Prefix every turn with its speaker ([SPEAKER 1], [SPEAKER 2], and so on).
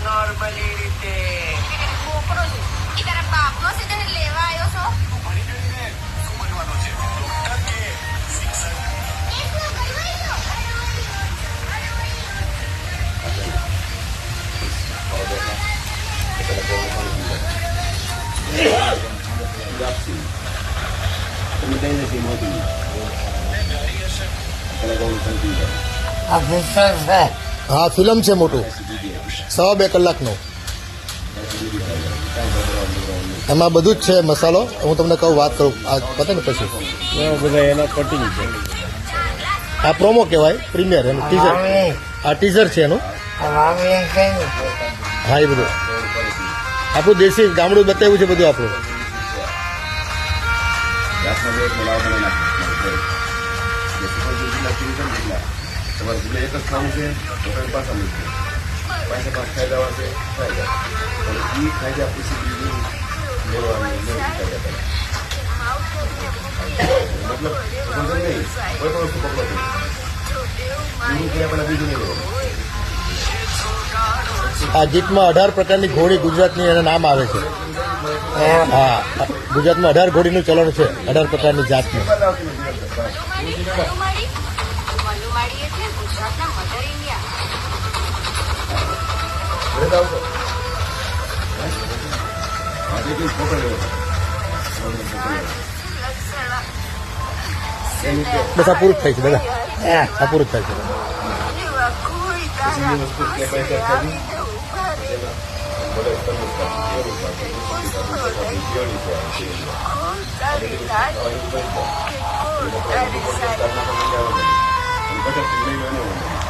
[SPEAKER 1] Normally રીતે છોકરો છે એ તારા બાપનો છે તને લેવા આવ્યો છો શું બનવાનો છે ડોક્ટર કે શિક્ષક
[SPEAKER 2] હા ફિલ્મ છે મોટું 2.5 કલાકનું એમાં બધું જ છે મસાલો હું તમને કહું વાત કરું આ પતે ને પછી
[SPEAKER 3] બધા એના કટિંગ છે
[SPEAKER 2] આ પ્રોમો કહેવાય પ્રીમિયર એનું ટીઝર આ ટીઝર છે એનું હા એ બધું આપણું દેશી ગામડું બતાવ્યું છે બધું આપણું
[SPEAKER 4] તમારે એક જ ખાવું છે પોતાની પાછા મૂકશે પાછા પાછ ખાઈ જવા છે ખાઈ જાય અને એ ખાઈ જાય પછી બીજું લેવાની મતલબ નહીં કોઈ પણ વસ્તુ પકડો બીજું કંઈ આપણે બીજું નહીં લેવાનું.
[SPEAKER 2] આ ગીતમાં 18 પ્રકારની ઘોડી ગુજરાતની એના નામ આવે છે હા ગુજરાતમાં 18 ઘોડીનું ચલણ છે 18 પ્રકારની જાતનું
[SPEAKER 1] મલુમાડી એટલે ગુજરાતના મધર
[SPEAKER 2] બસ આ પૂરું જ થાય છે દાદા આ પૂરું જ થાય છે
[SPEAKER 4] ઇન્ડિયા